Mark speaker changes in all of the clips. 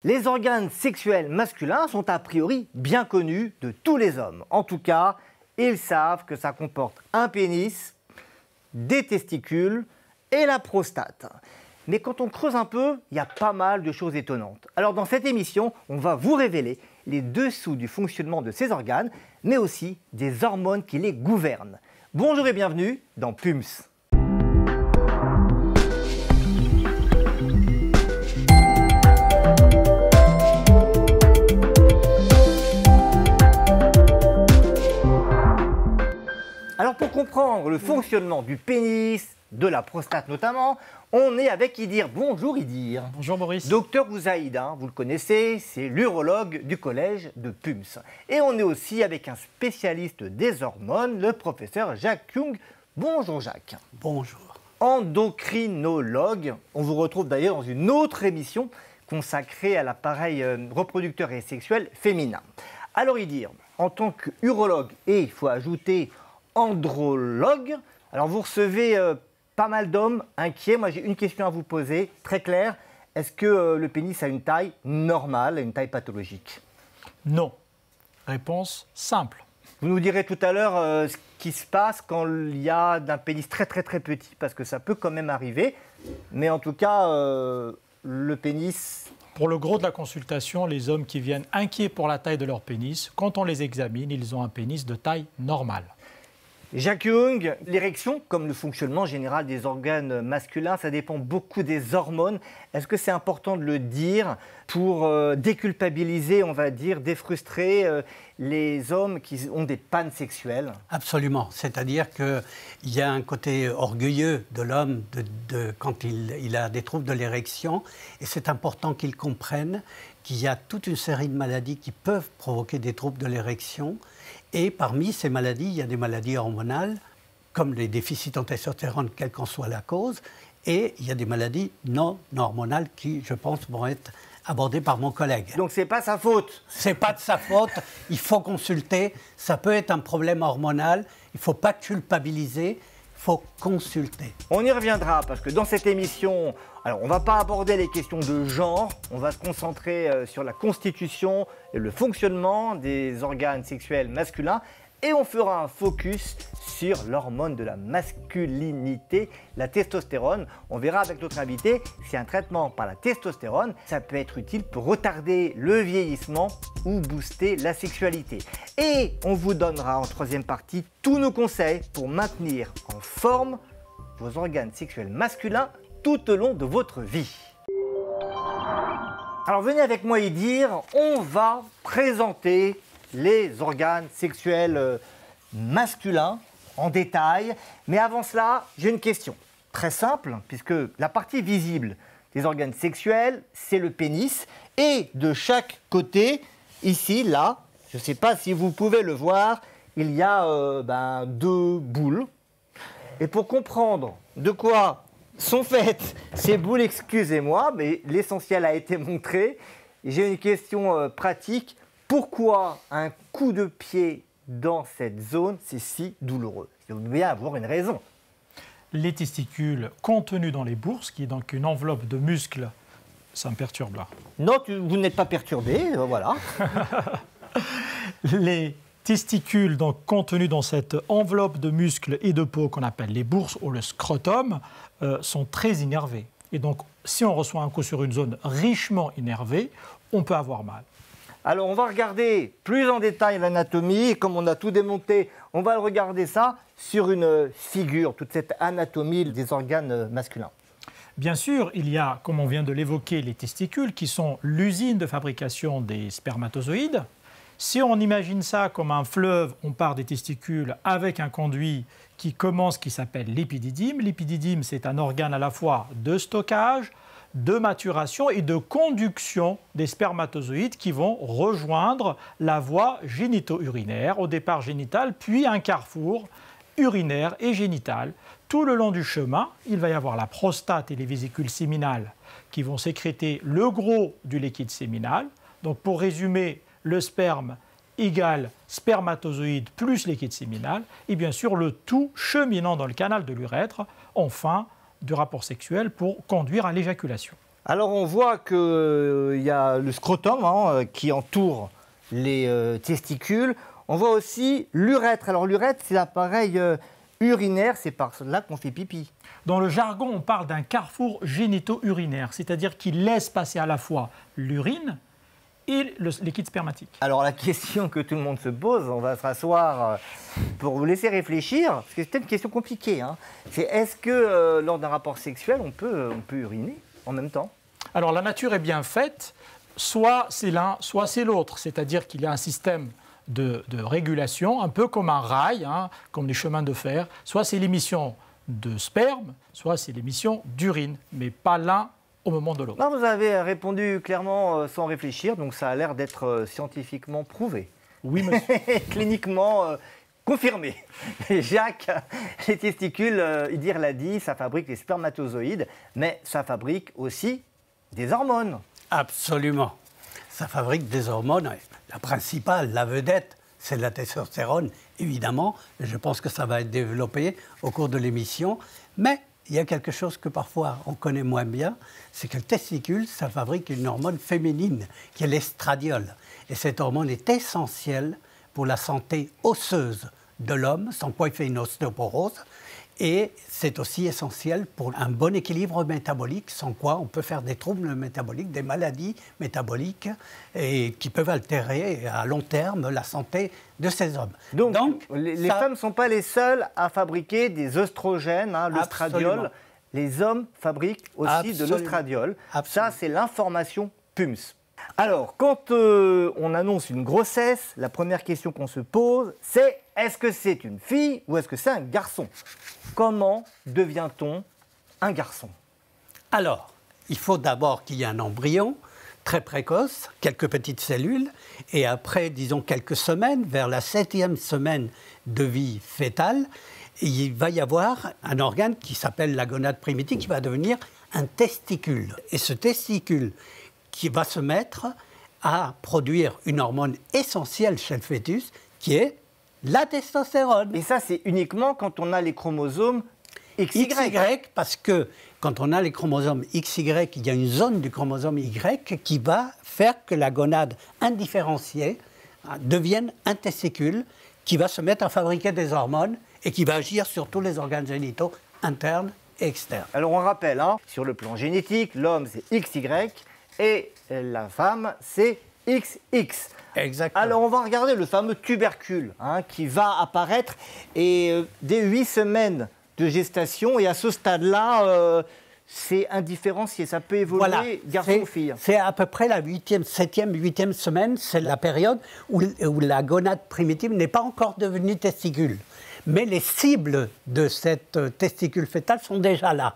Speaker 1: Les organes sexuels masculins sont a priori bien connus de tous les hommes. En tout cas, ils savent que ça comporte un pénis, des testicules et la prostate. Mais quand on creuse un peu, il y a pas mal de choses étonnantes. Alors dans cette émission, on va vous révéler les dessous du fonctionnement de ces organes, mais aussi des hormones qui les gouvernent. Bonjour et bienvenue dans PUMS. Alors pour comprendre le fonctionnement du pénis, de la prostate notamment, on est avec Idir. Bonjour Idir.
Speaker 2: Bonjour Boris.
Speaker 1: Docteur Ouzaïd, vous le connaissez, c'est l'urologue du collège de PUMS. Et on est aussi avec un spécialiste des hormones, le professeur Jacques Young. Bonjour Jacques.
Speaker 3: Bonjour.
Speaker 1: Endocrinologue. On vous retrouve d'ailleurs dans une autre émission consacrée à l'appareil reproducteur et sexuel féminin. Alors Idir, en tant qu'urologue, et il faut ajouter andrologue, alors vous recevez pas mal d'hommes inquiets. Moi j'ai une question à vous poser, très claire. Est-ce que le pénis a une taille normale, une taille pathologique?
Speaker 2: Non. Réponse simple.
Speaker 1: Vous nous direz tout à l'heure ce qui se passe quand il y a d'un pénis très petit, parce que ça peut quand même arriver. Mais en tout cas, le pénis...
Speaker 2: Pour le gros de la consultation, les hommes qui viennent inquiets pour la taille de leur pénis, quand on les examine, ils ont un pénis de taille normale.
Speaker 1: Jacques Young, l'érection, comme le fonctionnement général des organes masculins, ça dépend beaucoup des hormones. Est-ce que c'est important de le dire pour déculpabiliser, on va dire, défrustrer les hommes qui ont des pannes sexuelles?
Speaker 3: Absolument. C'est-à-dire qu'il y a un côté orgueilleux de l'homme quand il a des troubles de l'érection. Et c'est important qu'il comprenne qu'il y a toute une série de maladies qui peuvent provoquer des troubles de l'érection. Et parmi ces maladies, il y a des maladies hormonales, comme les déficits en testostérone, quelle qu'en soit la cause. Et il y a des maladies non hormonales qui, je pense, vont être abordées par mon collègue.
Speaker 1: Donc c'est pas sa faute?
Speaker 3: C'est pas de sa faute, il faut consulter. Ça peut être un problème hormonal, il ne faut pas culpabiliser, il faut consulter.
Speaker 1: On y reviendra parce que dans cette émission, alors on ne va pas aborder les questions de genre, on va se concentrer sur la constitution et le fonctionnement des organes sexuels masculins et on fera un focus sur l'hormone de la masculinité, la testostérone. On verra avec notre invité si un traitement par la testostérone, ça peut être utile pour retarder le vieillissement ou booster la sexualité. Et on vous donnera en troisième partie tous nos conseils pour maintenir en forme vos organes sexuels masculins tout au long de votre vie. Alors venez avec moi y dire, on va présenter les organes sexuels masculins en détail. Mais avant cela, j'ai une question très simple, puisque la partie visible des organes sexuels, c'est le pénis. Et de chaque côté, ici, là, je ne sais pas si vous pouvez le voir, il y a deux boules. Et pour comprendre de quoi sont faites ces boules, excusez-moi, mais l'essentiel a été montré. J'ai une question pratique. Pourquoi un coup de pied dans cette zone, c'est si douloureux? Il doit bien avoir une raison.
Speaker 2: Les testicules contenus dans les bourses, qui est donc une enveloppe de muscles, ça me perturbe là.
Speaker 1: Non, vous n'êtes pas perturbé, voilà.
Speaker 2: Les testicules donc contenus dans cette enveloppe de muscles et de peau qu'on appelle les bourses ou le scrotum sont très innervés. Et donc, si on reçoit un coup sur une zone richement innervée, on peut avoir mal.
Speaker 1: Alors, on va regarder plus en détail l'anatomie. Comme on a tout démonté, on va regarder ça sur une figure, toute cette anatomie des organes masculins.
Speaker 2: Bien sûr, il y a, comme on vient de l'évoquer, les testicules qui sont l'usine de fabrication des spermatozoïdes. Si on imagine ça comme un fleuve, on part des testicules avec un conduit qui commence, qui s'appelle l'épididyme. L'épididyme, c'est un organe à la fois de stockage, de maturation et de conduction des spermatozoïdes qui vont rejoindre la voie génito-urinaire, au départ génitale, puis un carrefour urinaire et génital. Tout le long du chemin, il va y avoir la prostate et les vésicules séminales qui vont sécréter le gros du liquide séminal. Donc pour résumer, le sperme égale spermatozoïde plus liquide séminal, et bien sûr le tout cheminant dans le canal de l'urètre, en fin du rapport sexuel pour conduire à l'éjaculation.
Speaker 1: Alors on voit qu'il y a le scrotum qui entoure les testicules. On voit aussi l'urètre. Alors l'urètre, c'est l'appareil urinaire, c'est par là qu'on fait pipi.
Speaker 2: Dans le jargon, on parle d'un carrefour génito-urinaire, c'est-à-dire qu'il laisse passer à la fois l'urine et le liquide spermatique.
Speaker 1: Alors la question que tout le monde se pose, on va s'asseoir pour vous laisser réfléchir, parce que c'est une question compliquée, c'est est-ce que lors d'un rapport sexuel, on peut uriner en même temps?
Speaker 2: Alors la nature est bien faite, soit c'est l'un, soit c'est l'autre, c'est-à-dire qu'il y a un système de régulation, un peu comme un rail, comme des chemins de fer, soit c'est l'émission de sperme, soit c'est l'émission d'urine, mais pas l'un au moment de l'autre.
Speaker 1: Là, vous avez répondu clairement sans réfléchir, donc ça a l'air d'être scientifiquement prouvé.
Speaker 2: Oui, monsieur.
Speaker 1: Cliniquement confirmé. Jacques, les testicules, Idir l'a dit, ça fabrique les spermatozoïdes, mais ça fabrique aussi des hormones.
Speaker 3: Absolument. Ça fabrique des hormones. La principale, la vedette, c'est la testostérone, évidemment. Je pense que ça va être développé au cours de l'émission. Mais il y a quelque chose que parfois on connaît moins bien, c'est que le testicule, ça fabrique une hormone féminine, qui est l'estradiol. Et cette hormone est essentielle pour la santé osseuse de l'homme, sans quoi il fait une ostéoporose. Et c'est aussi essentiel pour un bon équilibre métabolique, sans quoi on peut faire des troubles métaboliques, des maladies métaboliques, et qui peuvent altérer à long terme la santé de ces hommes.
Speaker 1: Donc les femmes ne sont pas les seules à fabriquer des œstrogènes, l'œstradiol. Les hommes fabriquent aussi de l'œstradiol. Ça, c'est l'information PUMS. Alors, quand on annonce une grossesse, la première question qu'on se pose, c'est est-ce que c'est une fille ou est-ce que c'est un garçon? Comment devient-on un garçon?
Speaker 3: Alors, il faut d'abord qu'il y ait un embryon très précoce, quelques petites cellules, et après, disons, quelques semaines, vers la 7e semaine de vie fœtale, il va y avoir un organe qui s'appelle la gonade primitive qui va devenir un testicule. Et ce testicule qui va se mettre à produire une hormone essentielle chez le fœtus, qui est la testostérone.
Speaker 1: Et ça, c'est uniquement quand on a les chromosomes XY.
Speaker 3: XY, parce que quand on a les chromosomes XY, il y a une zone du chromosome Y qui va faire que la gonade indifférenciée devienne un testicule qui va se mettre à fabriquer des hormones et qui va agir sur tous les organes génitaux internes et externes.
Speaker 1: Alors on rappelle, sur le plan génétique, l'homme c'est XY et la femme c'est XX.
Speaker 3: Exactement.
Speaker 1: Alors on va regarder le fameux tubercule qui va apparaître et dès 8 semaines de gestation, et à ce stade-là, c'est indifférencié, ça peut évoluer garçon ou fille.
Speaker 3: C'est à peu près la 7e, 8e semaine, c'est la période où la gonade primitive n'est pas encore devenue testicule. Mais les cibles de cette testicule fœtale sont déjà là.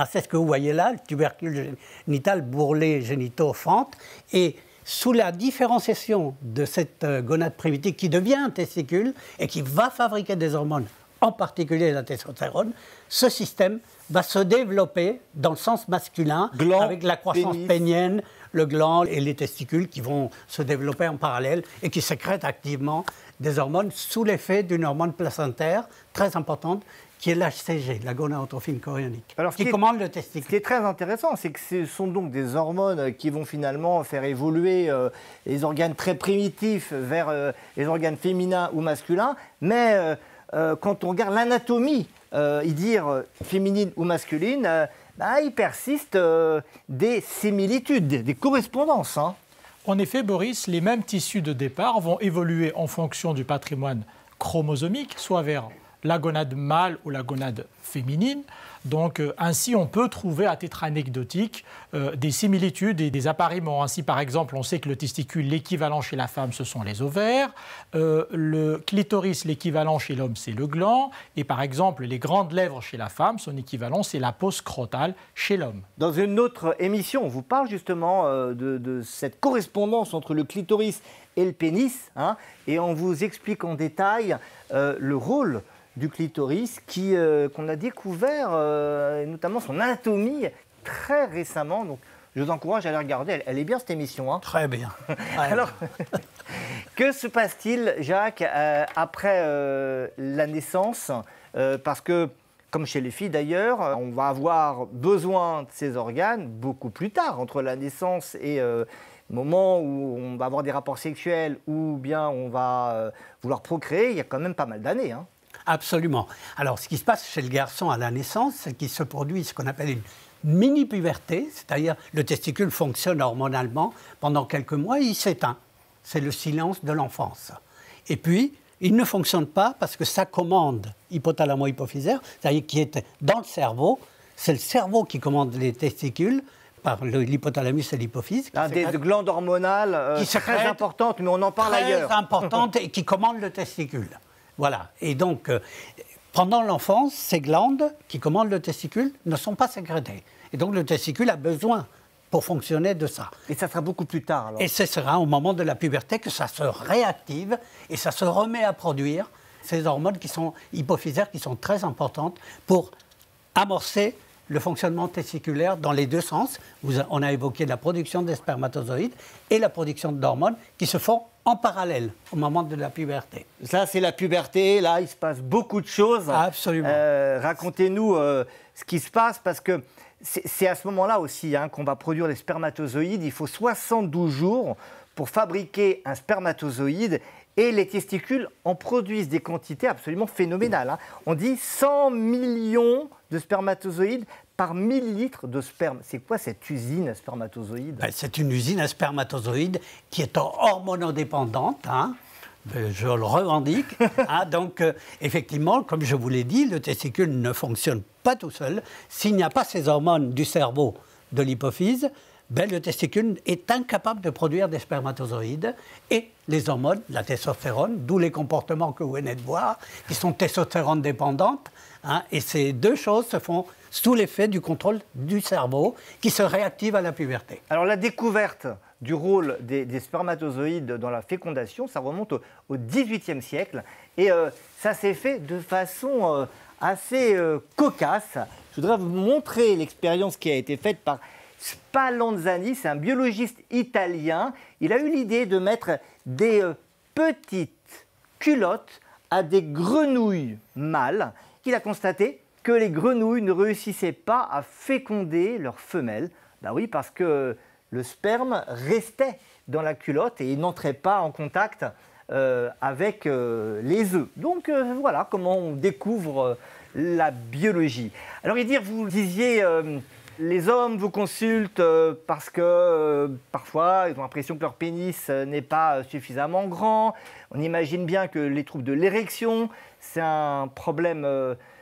Speaker 3: C'est ce que vous voyez là, le tubercule génital, bourrelet génito-fente, et sous la différenciation de cette gonade primitive qui devient un testicule et qui va fabriquer des hormones, en particulier la testostérone, ce système va se développer dans le sens masculin, avec la croissance pénienne, le gland et les testicules qui vont se développer en parallèle et qui sécrètent activement des hormones sous l'effet d'une hormone placentaire très importante qui est l'HCG, la gonadotrophine chorionique, qui commande le testicule.
Speaker 1: Ce qui est très intéressant, c'est que ce sont donc des hormones qui vont finalement faire évoluer les organes très primitifs vers les organes féminins ou masculins, mais quand on regarde l'anatomie, féminine ou masculine, il persiste des similitudes, des correspondances.
Speaker 2: En effet, Boris, les mêmes tissus de départ vont évoluer en fonction du patrimoine chromosomique, soit vers la gonade mâle ou la gonade féminine. Donc ainsi, on peut trouver à titre anecdotique des similitudes et des appariements. Ainsi, par exemple, on sait que le testicule, l'équivalent chez la femme, ce sont les ovaires. Le clitoris, l'équivalent chez l'homme, c'est le gland. Et par exemple, les grandes lèvres chez la femme, son équivalent, c'est la peau scrotale chez l'homme.
Speaker 1: Dans une autre émission, on vous parle justement de cette correspondance entre le clitoris et le pénis, et on vous explique en détail le rôle du clitoris qu'on a découvert, notamment son anatomie, très récemment. Donc, je vous encourage à aller regarder. Elle est bien, cette émission.
Speaker 3: Très bien.
Speaker 1: Alors, que se passe-t-il, Jacques, après la naissance? Parce que comme chez les filles d'ailleurs, on va avoir besoin de ces organes beaucoup plus tard, entre la naissance et le moment où on va avoir des rapports sexuels ou bien on va vouloir procréer, il y a quand même pas mal d'années. Hein.
Speaker 3: Absolument. Alors, ce qui se passe chez le garçon à la naissance, c'est qu'il se produit ce qu'on appelle une mini-puberté, c'est-à-dire le testicule fonctionne hormonalement pendant quelques mois et il s'éteint. C'est le silence de l'enfance. Et puis, il ne fonctionne pas parce que sa commande hypothalamo-hypophysaire, c'est-à-dire qui est dans le cerveau, c'est le cerveau qui commande les testicules par l'hypothalamus et l'hypophyse.
Speaker 1: Des glandes hormonales qui très importantes, mais on en parle ailleurs.
Speaker 3: Très importantes et qui commandent le testicule. Voilà. Et donc, pendant l'enfance, ces glandes qui commandent le testicule ne sont pas sécrétées. Et donc, le testicule a besoin, pour fonctionner, de ça.
Speaker 1: Et ça sera beaucoup plus tard, alors.
Speaker 3: Et ce sera au moment de la puberté que ça se réactive et ça se remet à produire ces hormones qui sont hypophysaires, qui sont très importantes pour amorcer le fonctionnement testiculaire dans les deux sens. On a évoqué la production des spermatozoïdes et la production d'hormones qui se font en parallèle au moment de la puberté.
Speaker 1: Ça, c'est la puberté. Là, il se passe beaucoup de choses.
Speaker 3: Absolument.
Speaker 1: Racontez-nous ce qui se passe, parce que c'est à ce moment-là aussi qu'on va produire les spermatozoïdes. Il faut 72 jours pour fabriquer un spermatozoïde. Et les testicules en produisent des quantités absolument phénoménales. On dit 100 millions de spermatozoïdes par millilitre de sperme. C'est quoi cette usine à spermatozoïdes ?
Speaker 3: C'est une usine à spermatozoïdes qui est hormonodépendante. Je le revendique. Donc, effectivement, comme je vous l'ai dit, le testicule ne fonctionne pas tout seul. S'il n'y a pas ces hormones du cerveau, de l'hypophyse, le testicule est incapable de produire des spermatozoïdes et les hormones, la testostérone, d'où les comportements que vous venez de voir, qui sont testostérone dépendantes. Et ces deux choses se font sous l'effet du contrôle du cerveau qui se réactive à la puberté.
Speaker 1: Alors la découverte du rôle des spermatozoïdes dans la fécondation, ça remonte au XVIIIe siècle. Et ça s'est fait de façon assez cocasse. Je voudrais vous montrer l'expérience qui a été faite par Spallanzani, c'est un biologiste italien. Il a eu l'idée de mettre des petites culottes à des grenouilles mâles. Il a constaté que les grenouilles ne réussissaient pas à féconder leurs femelles. Ben oui, parce que le sperme restait dans la culotte et il n'entrait pas en contact avec les œufs. Donc voilà comment on découvre la biologie. Alors vous disiez... les hommes vous consultent parce que parfois ils ont l'impression que leur pénis n'est pas suffisamment grand. On imagine bien que les troubles de l'érection, c'est un problème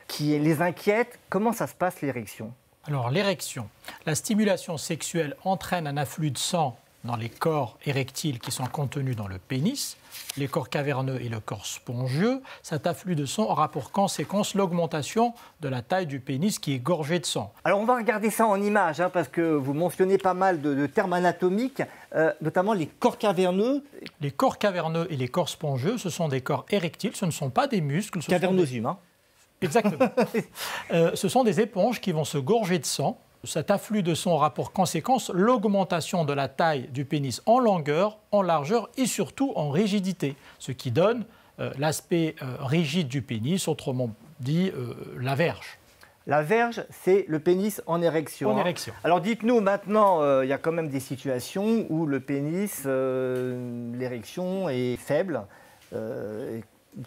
Speaker 1: qui les inquiète. Comment ça se passe l'érection ?
Speaker 2: Alors l'érection, la stimulation sexuelle entraîne un afflux de sang dans les corps érectiles qui sont contenus dans le pénis, les corps caverneux et le corps spongieux. Cet afflux de sang aura pour conséquence l'augmentation de la taille du pénis qui est gorgé de sang.
Speaker 1: Alors on va regarder ça en images, parce que vous mentionnez pas mal de termes anatomiques, notamment les corps caverneux.
Speaker 2: Les corps caverneux et les corps spongieux, ce sont des corps érectiles, ce ne sont pas des muscles.
Speaker 1: Cavernosum,
Speaker 2: Exactement. Ce sont des éponges qui vont se gorger de sang. Cet afflux de sang aura pour conséquence l'augmentation de la taille du pénis en longueur, en largeur et surtout en rigidité, ce qui donne l'aspect rigide du pénis, autrement dit la verge.
Speaker 1: La verge, c'est le pénis en érection.
Speaker 2: En érection.
Speaker 1: Alors dites-nous maintenant, il y a quand même des situations où le pénis, l'érection est faible.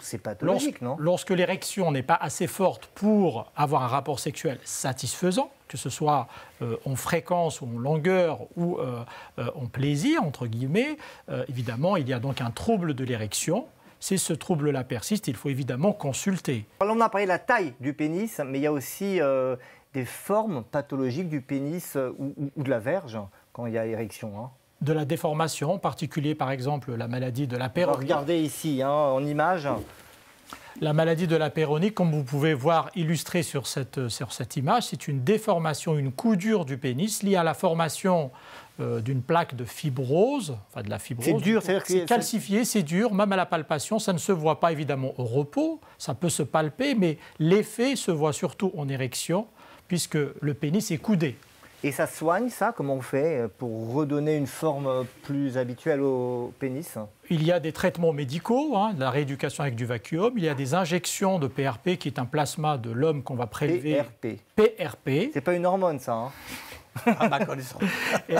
Speaker 1: C'est pathologique, non ?
Speaker 2: Lorsque l'érection n'est pas assez forte pour avoir un rapport sexuel satisfaisant, que ce soit en fréquence ou en longueur ou en plaisir, entre guillemets, évidemment, il y a donc un trouble de l'érection. Si ce trouble-là persiste, il faut évidemment consulter.
Speaker 1: On a parlé de la taille du pénis, mais il y a aussi des formes pathologiques du pénis ou de la verge quand il y a érection.
Speaker 2: De la déformation, en particulier par exemple la maladie de la péronie.
Speaker 1: Regardez ici, en image.
Speaker 2: La maladie de la péronie, comme vous pouvez voir illustré sur cette image, c'est une déformation, une coudure du pénis liée à la formation d'une plaque de fibrose, enfin de la fibrose.
Speaker 1: C'est dur,
Speaker 2: c'est calcifié, c'est dur, même à la palpation, ça ne se voit pas évidemment au repos, ça peut se palper, mais l'effet se voit surtout en érection, puisque le pénis est coudé.
Speaker 1: Et ça soigne ça? Comment on fait pour redonner une forme plus habituelle au pénis?
Speaker 2: Il y a des traitements médicaux, hein, de la rééducation avec du vacuum. Il y a des injections de PRP, qui est un plasma de l'homme qu'on va prélever.
Speaker 1: PRP.
Speaker 2: PRP.
Speaker 1: C'est pas une hormone, ça, hein?
Speaker 3: À ma connaissance.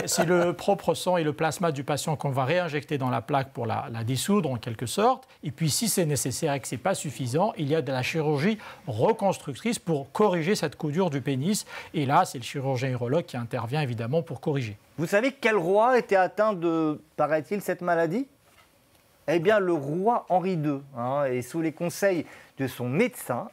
Speaker 2: C'est le propre sang et le plasma du patient qu'on va réinjecter dans la plaque pour la dissoudre en quelque sorte. Et puis si c'est nécessaire et que ce n'est pas suffisant, il y a de la chirurgie reconstructrice pour corriger cette coudure du pénis. Et là, c'est le chirurgien urologue qui intervient évidemment pour corriger.
Speaker 1: Vous savez quel roi était atteint de, paraît-il, cette maladie? Eh bien, le roi Henri II. Hein, et sous les conseils de son médecin,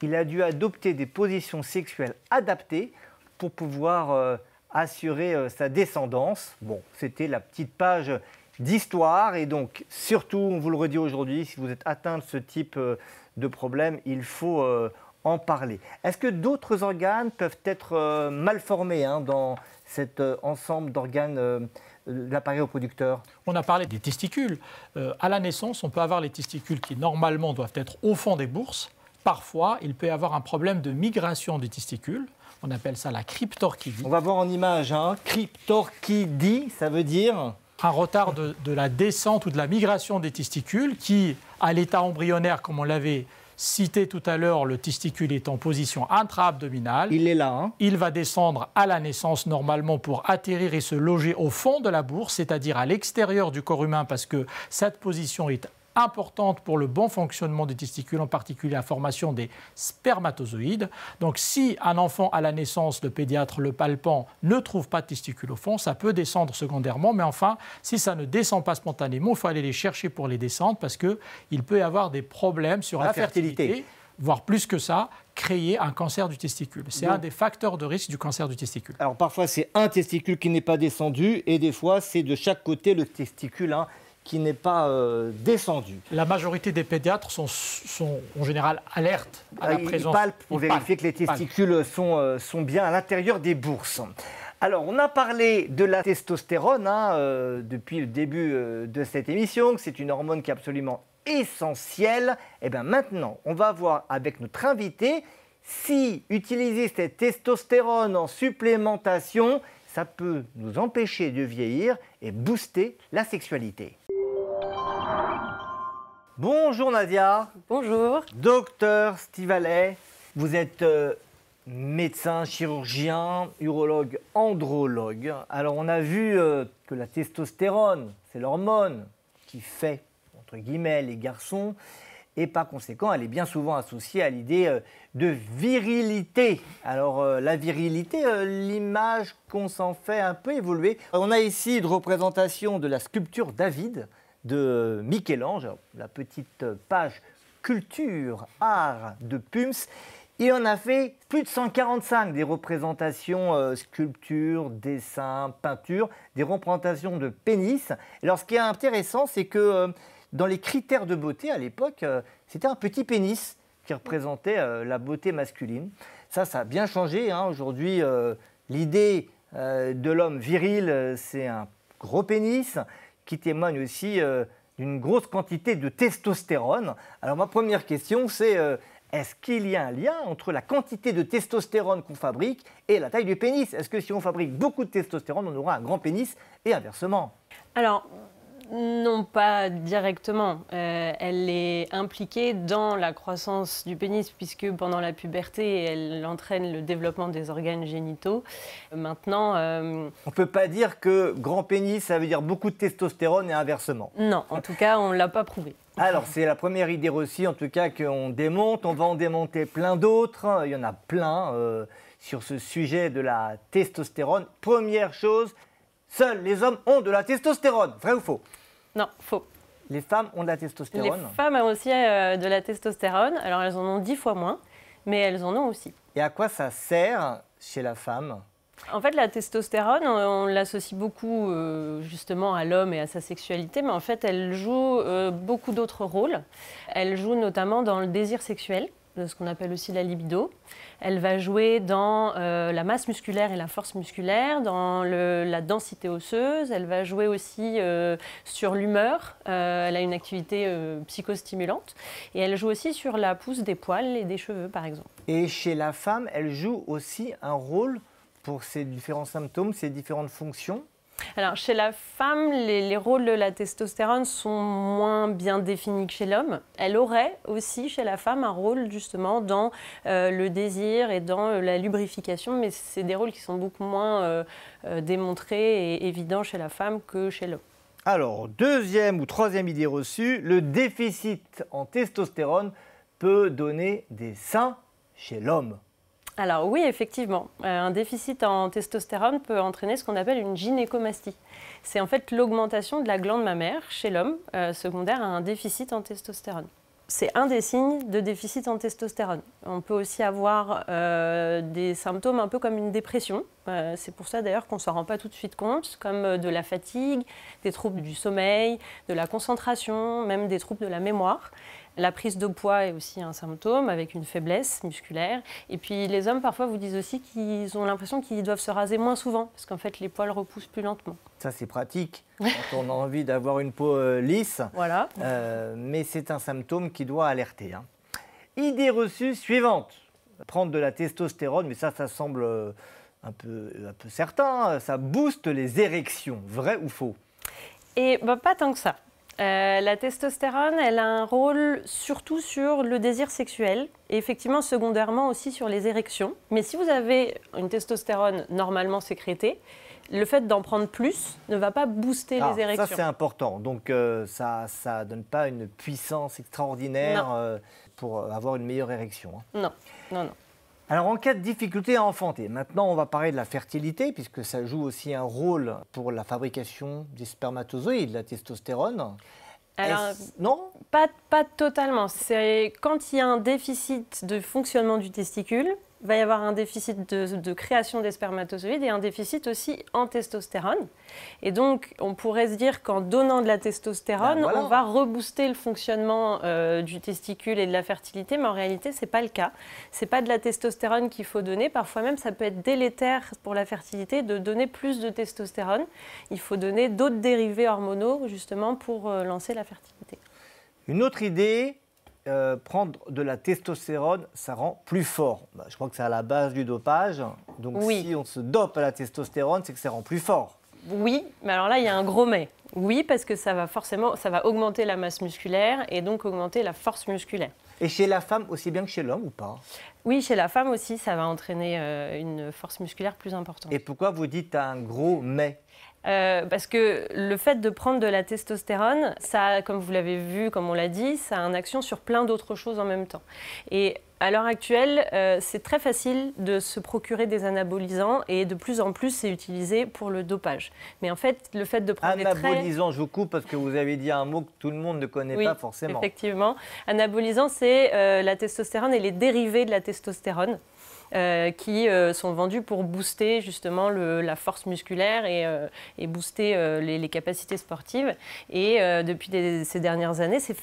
Speaker 1: il a dû adopter des positions sexuelles adaptées pour pouvoir assurer sa descendance. Bon, c'était la petite page d'histoire. Et donc, surtout, on vous le redit aujourd'hui, si vous êtes atteint de ce type de problème, il faut en parler. Est-ce que d'autres organes peuvent être mal formés dans cet ensemble d'organes de l'appareil reproducteur?
Speaker 2: On a parlé des testicules. À la naissance, on peut avoir les testicules qui, normalement, doivent être au fond des bourses. Parfois, il peut y avoir un problème de migration des testicules. On appelle ça la cryptorchidie.
Speaker 1: On va voir en image, cryptorchidie, ça veut dire
Speaker 2: un retard de la descente ou de la migration des testicules qui, à l'état embryonnaire, comme on l'avait cité tout à l'heure, le testicule est en position intra-abdominale.
Speaker 1: Il est là.
Speaker 2: Il va descendre à la naissance normalement pour atterrir et se loger au fond de la bourse, c'est-à-dire à l'extérieur du corps humain, parce que cette position est importante pour le bon fonctionnement des testicules, en particulier la formation des spermatozoïdes. Donc si un enfant à la naissance, le pédiatre le palpant, ne trouve pas de testicules au fond, ça peut descendre secondairement, mais enfin, si ça ne descend pas spontanément, il faut aller les chercher pour les descendre parce qu'il peut y avoir des problèmes sur la fertilité, voire plus que ça, créer un cancer du testicule. C'est un des facteurs de risque du cancer du testicule.
Speaker 1: Alors parfois c'est un testicule qui n'est pas descendu et des fois c'est de chaque côté le testicule qui n'est pas descendu.
Speaker 2: La majorité des pédiatres sont en général alertes à la présence.
Speaker 1: Ils palpent pour vérifier que les testicules sont bien à l'intérieur des bourses. Alors, on a parlé de la testostérone depuis le début de cette émission, que c'est une hormone qui est absolument essentielle. Et bien maintenant, on va voir avec notre invité si utiliser cette testostérone en supplémentation, ça peut nous empêcher de vieillir et booster la sexualité. Bonjour Nadia.
Speaker 4: Bonjour.
Speaker 1: Docteur Stivalet, vous êtes médecin, chirurgien, urologue, andrologue. Alors on a vu que la testostérone, c'est l'hormone qui fait, entre guillemets, les garçons. Et par conséquent, elle est bien souvent associée à l'idée de virilité. Alors la virilité, l'image qu'on s'en fait un peu évoluer. On a ici une représentation de la sculpture David de Michel-Ange, la petite page culture, art de Pums. Et on a fait plus de 145 des représentations sculpture, dessin, peinture, des représentations de pénis. Alors ce qui est intéressant, c'est que dans les critères de beauté à l'époque, c'était un petit pénis qui représentait la beauté masculine. Ça a bien changé. Aujourd'hui, l'idée de l'homme viril, c'est un gros pénis qui témoigne aussi d'une grosse quantité de testostérone. Alors ma première question, c'est est-ce qu'il y a un lien entre la quantité de testostérone qu'on fabrique et la taille du pénis? Est-ce que si on fabrique beaucoup de testostérone, on aura un grand pénis et inversement?
Speaker 4: Alors, non, pas directement. Elle est impliquée dans la croissance du pénis puisque pendant la puberté, elle entraîne le développement des organes génitaux. Maintenant...
Speaker 1: On ne peut pas dire que grand pénis, ça veut dire beaucoup de testostérone et inversement.
Speaker 4: Non, en tout cas, on ne l'a pas prouvé.
Speaker 1: Alors, c'est la première idée reçue, en tout cas, qu'on démonte. On va en démonter plein d'autres. Il y en a plein sur ce sujet de la testostérone. Première chose, seuls les hommes ont de la testostérone. Vrai ou faux?
Speaker 4: Non, faux.
Speaker 1: Les femmes ont de la testostérone?
Speaker 4: Les femmes ont aussi de la testostérone. Alors, elles en ont 10 fois moins, mais elles en ont aussi.
Speaker 1: Et à quoi ça sert chez la femme?
Speaker 4: En fait, la testostérone, on l'associe beaucoup justement à l'homme et à sa sexualité, mais en fait, elle joue beaucoup d'autres rôles. Elle joue notamment dans le désir sexuel, ce qu'on appelle aussi la libido. Elle va jouer dans la masse musculaire et la force musculaire, dans la densité osseuse. Elle va jouer aussi sur l'humeur. Elle a une activité psychostimulante. Et elle joue aussi sur la pousse des poils et des cheveux, par exemple.
Speaker 1: Et chez la femme, elle joue aussi un rôle pour ces différents symptômes, ces différentes fonctions?
Speaker 4: Alors, chez la femme, les rôles de la testostérone sont moins bien définis que chez l'homme. Elle aurait aussi, chez la femme, un rôle justement dans le désir et dans la lubrification, mais c'est des rôles qui sont beaucoup moins démontrés et évidents chez la femme que chez l'homme.
Speaker 1: Alors, deuxième ou troisième idée reçue, le déficit en testostérone peut donner des seins chez l'homme.
Speaker 4: Alors oui, effectivement, un déficit en testostérone peut entraîner ce qu'on appelle une gynécomastie. C'est en fait l'augmentation de la glande mammaire chez l'homme, secondaire à un déficit en testostérone. C'est un des signes de déficit en testostérone. On peut aussi avoir des symptômes un peu comme une dépression. C'est pour ça d'ailleurs qu'on ne s'en rend pas tout de suite compte, comme de la fatigue, des troubles du sommeil, de la concentration, même des troubles de la mémoire. La prise de poids est aussi un symptôme avec une faiblesse musculaire. Et puis les hommes parfois vous disent aussi qu'ils ont l'impression qu'ils doivent se raser moins souvent parce qu'en fait les poils repoussent plus lentement.
Speaker 1: Ça c'est pratique quand on a envie d'avoir une peau lisse.
Speaker 4: Voilà.
Speaker 1: Mais c'est un symptôme qui doit alerter. Idée reçue suivante. Prendre de la testostérone, mais ça semble un peu certain. Ça booste les érections. Vrai ou faux?
Speaker 4: Et pas tant que ça. La testostérone, elle a un rôle surtout sur le désir sexuel et effectivement secondairement aussi sur les érections. Mais si vous avez une testostérone normalement sécrétée, le fait d'en prendre plus ne va pas booster les érections.
Speaker 1: Ça c'est important. Donc ça ne donne pas une puissance extraordinaire pour avoir une meilleure érection.
Speaker 4: Non.
Speaker 1: Alors en cas de difficulté à enfanter, maintenant on va parler de la fertilité puisque ça joue aussi un rôle pour la fabrication des spermatozoïdes, la testostérone.
Speaker 4: Alors,
Speaker 1: non?
Speaker 4: Pas totalement. C'est quand il y a un déficit de fonctionnement du testicule, il va y avoir un déficit de création des spermatozoïdes et un déficit aussi en testostérone. Et donc, on pourrait se dire qu'en donnant de la testostérone, on va rebooster le fonctionnement du testicule et de la fertilité, mais en réalité, ce n'est pas le cas. Ce n'est pas de la testostérone qu'il faut donner. Parfois même, ça peut être délétère pour la fertilité de donner plus de testostérone. Il faut donner d'autres dérivés hormonaux, justement, pour lancer la fertilité.
Speaker 1: Une autre idée, prendre de la testostérone, ça rend plus fort. Je crois que c'est à la base du dopage. Donc si on se dope à la testostérone, c'est que ça rend plus fort.
Speaker 4: Oui, mais alors là, il y a un gros mais. Oui, parce que ça va augmenter la masse musculaire et donc augmenter la force musculaire.
Speaker 1: Et chez la femme aussi bien que chez l'homme ou pas?
Speaker 4: Oui, chez la femme aussi, ça va entraîner une force musculaire plus importante.
Speaker 1: Et pourquoi vous dites un gros mais?
Speaker 4: Parce que le fait de prendre de la testostérone, ça, comme vous l'avez vu, comme on l'a dit, ça a une action sur plein d'autres choses en même temps. Et à l'heure actuelle, c'est très facile de se procurer des anabolisants et de plus en plus, c'est utilisé pour le dopage. Mais en fait, le fait de prendre
Speaker 1: anabolisants, je vous coupe parce que vous avez dit un mot que tout le monde ne connaît pas forcément.
Speaker 4: Effectivement. Anabolisants, c'est la testostérone et les dérivés de la testostérone. Qui sont vendus pour booster justement la force musculaire et booster les capacités sportives. Et depuis ces dernières années, c'est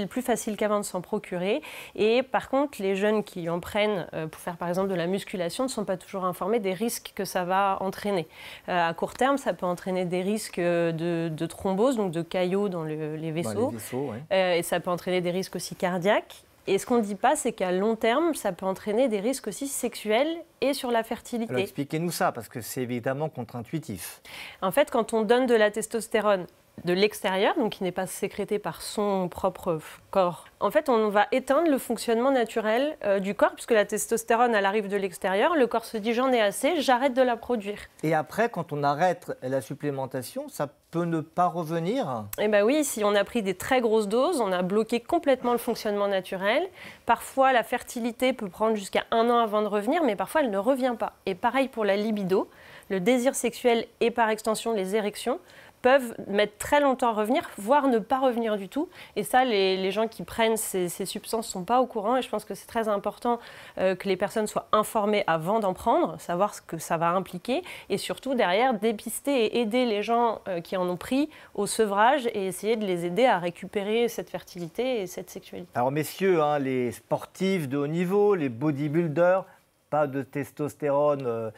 Speaker 4: plus facile qu'avant de s'en procurer. Et par contre, les jeunes qui en prennent pour faire par exemple de la musculation ne sont pas toujours informés des risques que ça va entraîner. À court terme, ça peut entraîner des risques de thrombose, donc de caillots dans les vaisseaux. Et ça peut entraîner des risques aussi cardiaques. Et ce qu'on ne dit pas, c'est qu'à long terme, ça peut entraîner des risques aussi sexuels et sur la fertilité.
Speaker 1: Alors expliquez-nous ça, parce que c'est évidemment contre-intuitif.
Speaker 4: En fait, quand on donne de la testostérone de l'extérieur, donc qui n'est pas sécrétée par son propre corps, en fait, on va éteindre le fonctionnement naturel du corps, puisque la testostérone, elle arrive de l'extérieur, le corps se dit j'en ai assez, j'arrête de la produire.
Speaker 1: Et après, quand on arrête la supplémentation, ça peut ne pas revenir?
Speaker 4: Eh bien oui, si on a pris des très grosses doses, on a bloqué complètement le fonctionnement naturel. Parfois, la fertilité peut prendre jusqu'à 1 an avant de revenir, mais parfois, elle ne revient pas. Et pareil pour la libido, le désir sexuel et par extension les érections peuvent mettre très longtemps à revenir, voire ne pas revenir du tout. Et ça, les gens qui prennent ces substances ne sont pas au courant. Et je pense que c'est très important que les personnes soient informées avant d'en prendre, savoir ce que ça va impliquer. Et surtout, derrière, dépister et aider les gens qui en ont pris au sevrage et essayer de les aider à récupérer cette fertilité et cette sexualité.
Speaker 1: Alors messieurs, les sportifs de haut niveau, les bodybuilders, pas de testostérone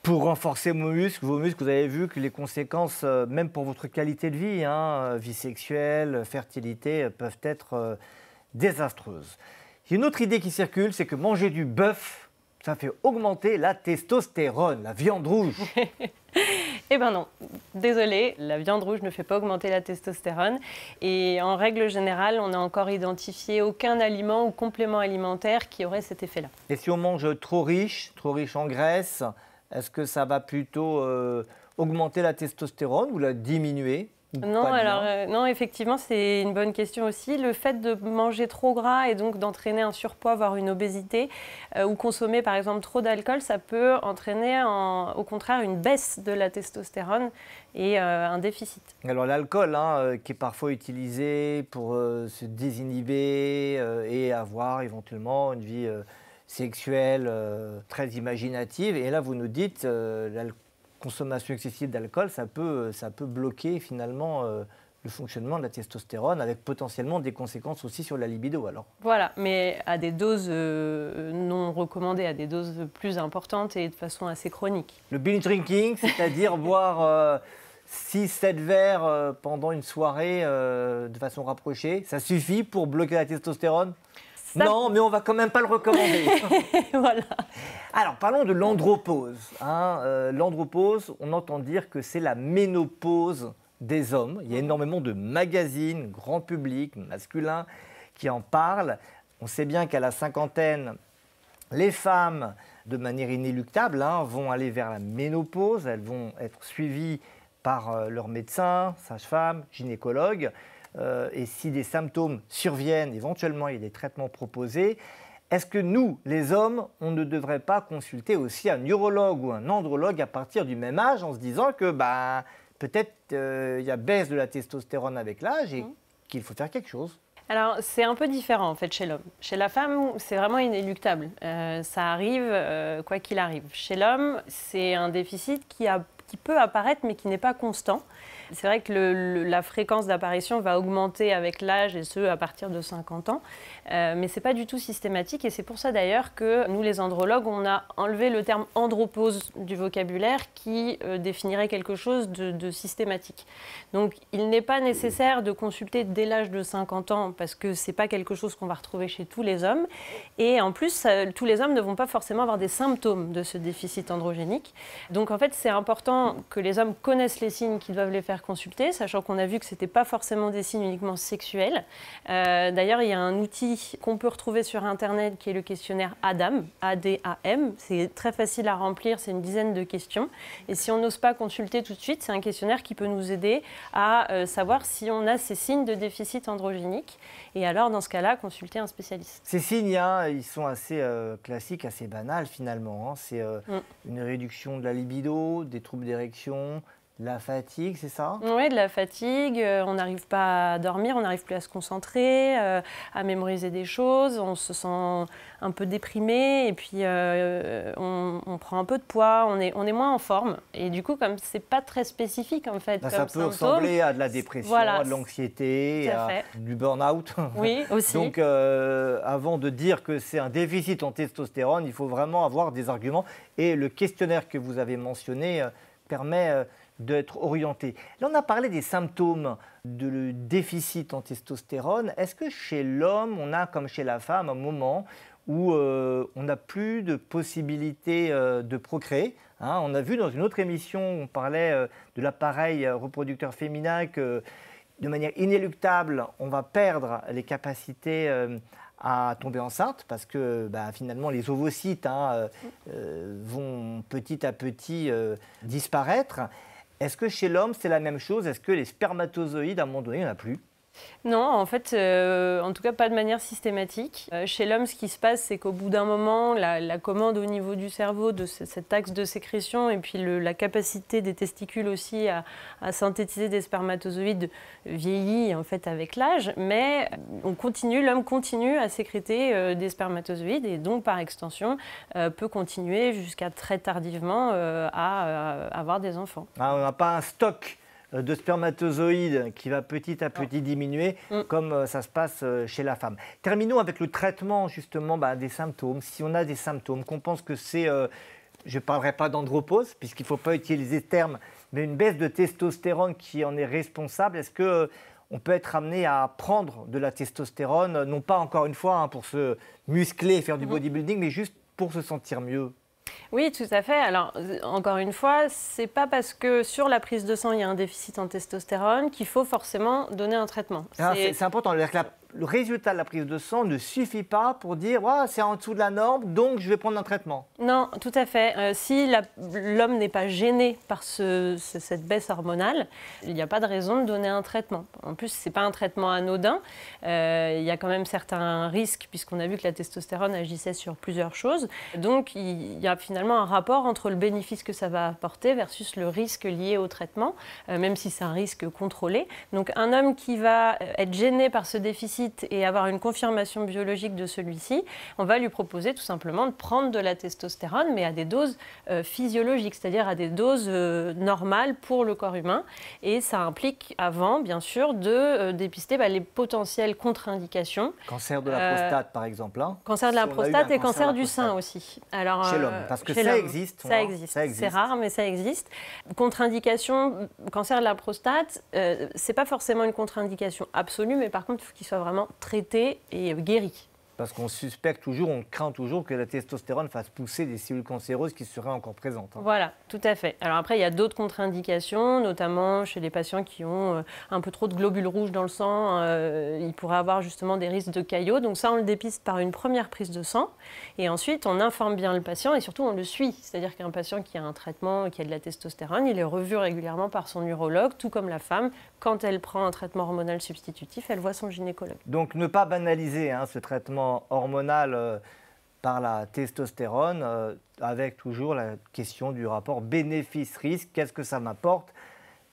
Speaker 1: pour renforcer vos muscles, vous avez vu que les conséquences, même pour votre qualité de vie, vie sexuelle, fertilité, peuvent être désastreuses. Il y a une autre idée qui circule, c'est que manger du bœuf ça fait augmenter la testostérone, la viande rouge.
Speaker 4: Eh ben non, désolé, la viande rouge ne fait pas augmenter la testostérone. Et en règle générale, on n'a encore identifié aucun aliment ou complément alimentaire qui aurait cet effet-là.
Speaker 1: Et si on mange trop riche en graisse, est-ce que ça va plutôt augmenter la testostérone ou la diminuer?
Speaker 4: Non, alors non, effectivement, c'est une bonne question aussi. Le fait de manger trop gras et donc d'entraîner un surpoids, voire une obésité, ou consommer par exemple trop d'alcool, ça peut entraîner au contraire une baisse de la testostérone et un déficit.
Speaker 1: Alors l'alcool, qui est parfois utilisé pour se désinhiber et avoir éventuellement une vie sexuelle très imaginative. Et là, vous nous dites l'alcool. Consommation excessive d'alcool, ça peut bloquer finalement le fonctionnement de la testostérone avec potentiellement des conséquences aussi sur la libido alors.
Speaker 4: Voilà, mais à des doses non recommandées, à des doses plus importantes et de façon assez chronique.
Speaker 1: Le binge drinking, c'est-à-dire boire 6-7 verres pendant une soirée de façon rapprochée, ça suffit pour bloquer la testostérone ? Non, mais on va quand même pas le recommander.
Speaker 4: Voilà.
Speaker 1: Alors, parlons de l'andropause. L'andropause, on entend dire que c'est la ménopause des hommes. Il y a énormément de magazines, grand public, masculins, qui en parlent. On sait bien qu'à la cinquantaine, les femmes, de manière inéluctable, vont aller vers la ménopause. Elles vont être suivies par leur médecin, sage-femme, gynécologue. Et si des symptômes surviennent, éventuellement, il y a des traitements proposés. Est-ce que nous, les hommes, on ne devrait pas consulter aussi un urologue ou un andrologue à partir du même âge en se disant que peut-être il y a baisse de la testostérone avec l'âge et qu'il faut faire quelque chose?
Speaker 4: Alors, c'est un peu différent en fait chez l'homme. Chez la femme, c'est vraiment inéluctable. Ça arrive quoi qu'il arrive. Chez l'homme, c'est un déficit qui peut apparaître mais qui n'est pas constant. C'est vrai que la fréquence d'apparition va augmenter avec l'âge et ce à partir de 50 ans, mais ce n'est pas du tout systématique et c'est pour ça d'ailleurs que nous les andrologues, on a enlevé le terme andropause du vocabulaire qui définirait quelque chose de systématique. Donc il n'est pas nécessaire de consulter dès l'âge de 50 ans parce que ce n'est pas quelque chose qu'on va retrouver chez tous les hommes et en plus tous les hommes ne vont pas forcément avoir des symptômes de ce déficit androgénique. Donc en fait c'est important que les hommes connaissent les signes qui doivent les faire consulter, sachant qu'on a vu que ce n'était pas forcément des signes uniquement sexuels. D'ailleurs, il y a un outil qu'on peut retrouver sur Internet qui est le questionnaire ADAM, A-D-A-M. C'est très facile à remplir, c'est une dizaine de questions. Et si on n'ose pas consulter tout de suite, c'est un questionnaire qui peut nous aider à savoir si on a ces signes de déficit androgénique. Et alors, dans ce cas-là, consulter un spécialiste.
Speaker 1: Ces signes, ils sont assez classiques, assez banals finalement. C'est une réduction de la libido, des troubles d'érection, la fatigue, c'est ça?
Speaker 4: Oui, de la fatigue, on n'arrive pas à dormir, on n'arrive plus à se concentrer, à mémoriser des choses, on se sent un peu déprimé et puis on prend un peu de poids, on est moins en forme. Et du coup, comme c'est pas très spécifique en fait,
Speaker 1: Ça
Speaker 4: comme
Speaker 1: peut
Speaker 4: symptôme,
Speaker 1: ressembler à de la dépression,
Speaker 4: voilà,
Speaker 1: à de l'anxiété, du burn-out.
Speaker 4: Oui, aussi.
Speaker 1: Donc, avant de dire que c'est un déficit en testostérone, il faut vraiment avoir des arguments. Et le questionnaire que vous avez mentionné permet d'être orienté. Là, on a parlé des symptômes de déficit en testostérone. Est-ce que chez l'homme, on a, comme chez la femme, un moment où on n'a plus de possibilité de procréer? On a vu dans une autre émission, on parlait de l'appareil reproducteur féminin que, de manière inéluctable, on va perdre les capacités à tomber enceinte parce que finalement les ovocytes vont petit à petit disparaître. Est-ce que chez l'homme, c'est la même chose? Est-ce que les spermatozoïdes, à un moment donné, il n'y en a plus?
Speaker 4: Non, en fait, en tout cas pas de manière systématique. Chez l'homme, ce qui se passe, c'est qu'au bout d'un moment, la commande au niveau du cerveau de cet axe de sécrétion et puis la capacité des testicules aussi à synthétiser des spermatozoïdes vieillit en fait avec l'âge, mais l'homme continue à sécréter des spermatozoïdes et donc par extension peut continuer jusqu'à très tardivement à avoir des enfants.
Speaker 1: On n'a pas un stock de spermatozoïdes qui va petit à petit diminuer, comme ça se passe chez la femme. Terminons avec le traitement justement des symptômes. Si on a des symptômes, qu'on pense que c'est, je ne parlerai pas d'andropause, puisqu'il ne faut pas utiliser ce terme, mais une baisse de testostérone qui en est responsable, est-ce qu'on peut être amené à prendre de la testostérone, non pas encore une fois pour se muscler et faire du bodybuilding, mais juste pour se sentir mieux?
Speaker 4: Oui, tout à fait. Alors, encore une fois, c'est pas parce que sur la prise de sang, il y a un déficit en testostérone qu'il faut forcément donner un traitement.
Speaker 1: C'est important. Le résultat de la prise de sang ne suffit pas pour dire oh, c'est en dessous de la norme, donc je vais prendre un traitement.
Speaker 4: Non, tout à fait. Si l'homme n'est pas gêné par cette baisse hormonale, il n'y a pas de raison de donner un traitement. En plus, ce n'est pas un traitement anodin. Il y a quand même certains risques, puisqu'on a vu que la testostérone agissait sur plusieurs choses. Donc, il y a finalement un rapport entre le bénéfice que ça va apporter versus le risque lié au traitement, même si c'est un risque contrôlé. Donc, un homme qui va être gêné par ce déficit et avoir une confirmation biologique de celui-ci, on va lui proposer tout simplement de prendre de la testostérone, mais à des doses physiologiques, c'est-à-dire à des doses normales pour le corps humain. Et ça implique avant, bien sûr, de dépister les potentielles contre-indications.
Speaker 1: Cancer de la prostate, par exemple. Hein.
Speaker 4: Cancer de la prostate et cancer du sein aussi.
Speaker 1: Alors, chez l'homme, parce que ça existe.
Speaker 4: Ça existe. C'est rare, mais ça existe. Contre-indication, cancer de la prostate, c'est pas forcément une contre-indication absolue, mais par contre, il faut qu'il soit vraiment traité et guéri.
Speaker 1: Parce qu'on suspecte toujours, on craint toujours que la testostérone fasse pousser des cellules cancéreuses qui seraient encore présentes. Hein.
Speaker 4: Voilà, tout à fait. Alors après, il y a d'autres contre-indications, notamment chez les patients qui ont un peu trop de globules rouges dans le sang. Ils pourraient avoir justement des risques de caillots. Donc ça, on le dépiste par une première prise de sang. Et ensuite, on informe bien le patient et surtout, on le suit. C'est-à-dire qu'un patient qui a un traitement, qui a de la testostérone, il est revu régulièrement par son urologue, tout comme la femme. Quand elle prend un traitement hormonal substitutif, elle voit son gynécologue.
Speaker 1: Donc ne pas banaliser ce traitement hormonal par la testostérone, avec toujours la question du rapport bénéfice-risque. Qu'est-ce que ça m'apporte?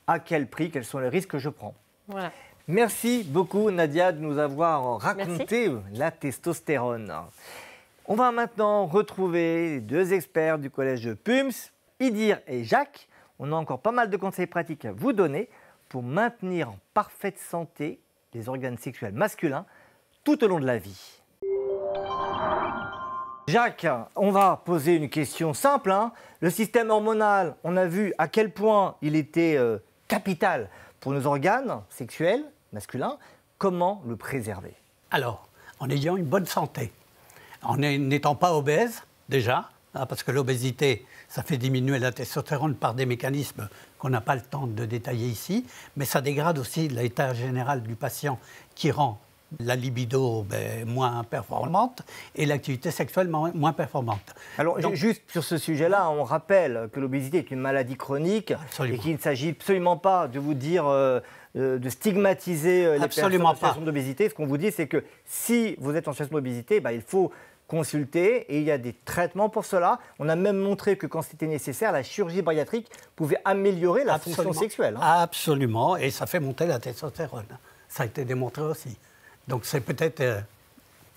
Speaker 1: À quel prix? Quels sont les risques que je prends?
Speaker 4: Voilà.
Speaker 1: Merci beaucoup Nadia de nous avoir raconté la testostérone. On va maintenant retrouver les deux experts du collège de PUMS, Idir et Jacques. On a encore pas mal de conseils pratiques à vous donner pour maintenir en parfaite santé les organes sexuels masculins tout au long de la vie. Jacques, on va poser une question simple. Le système hormonal, on a vu à quel point il était capital pour nos organes sexuels masculins. Comment le préserver?
Speaker 3: Alors, en ayant une bonne santé, en n'étant pas obèse, déjà, parce que l'obésité, ça fait diminuer la testostérone par des mécanismes qu'on n'a pas le temps de détailler ici, mais ça dégrade aussi l'état général du patient qui rend la libido moins performante et l'activité sexuelle moins performante.
Speaker 1: Alors, juste sur ce sujet-là, on rappelle que l'obésité est une maladie chronique. Absolument. Et qu'il ne s'agit absolument pas de vous dire de stigmatiser les personnes en situation d'obésité. Ce qu'on vous dit, c'est que si vous êtes en situation d'obésité, il faut consulter et il y a des traitements pour cela. On a même montré que quand c'était nécessaire, la chirurgie bariatrique pouvait améliorer la fonction sexuelle.
Speaker 3: Absolument, et ça fait monter la testostérone. Ça a été démontré aussi. Donc c'est peut-être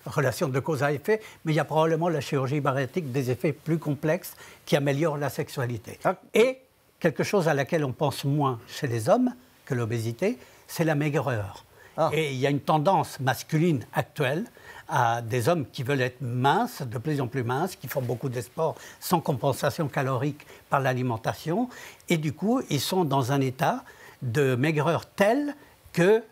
Speaker 3: relation de cause à effet, mais il y a probablement la chirurgie bariatrique des effets plus complexes qui améliorent la sexualité. Et quelque chose à laquelle on pense moins chez les hommes que l'obésité, c'est la maigreur. Et il y a une tendance masculine actuelle à des hommes qui veulent être minces, de plus en plus minces, qui font beaucoup de sport sans compensation calorique par l'alimentation. Et du coup, ils sont dans un état de maigreur tel qu'ils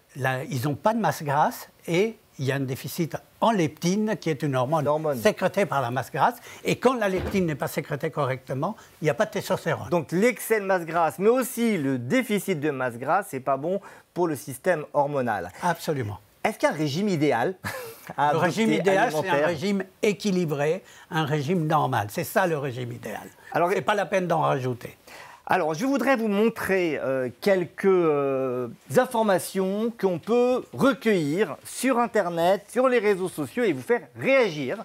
Speaker 3: n'ont pas de masse grasse et il y a un déficit en leptine, qui est une hormone sécrétée par la masse grasse. Et quand la leptine n'est pas sécrétée correctement, il n'y a pas de testostérone.
Speaker 1: Donc l'excès de masse grasse, mais aussi le déficit de masse grasse, ce n'est pas bon pour le système hormonal.
Speaker 3: Absolument.
Speaker 1: Est-ce qu'il y a un régime idéal
Speaker 3: Le régime idéal, c'est un régime équilibré, un régime normal. C'est ça le régime idéal. Alors, c'est pas la peine d'en rajouter.
Speaker 1: Alors, je voudrais vous montrer quelques informations qu'on peut recueillir sur Internet, sur les réseaux sociaux et vous faire réagir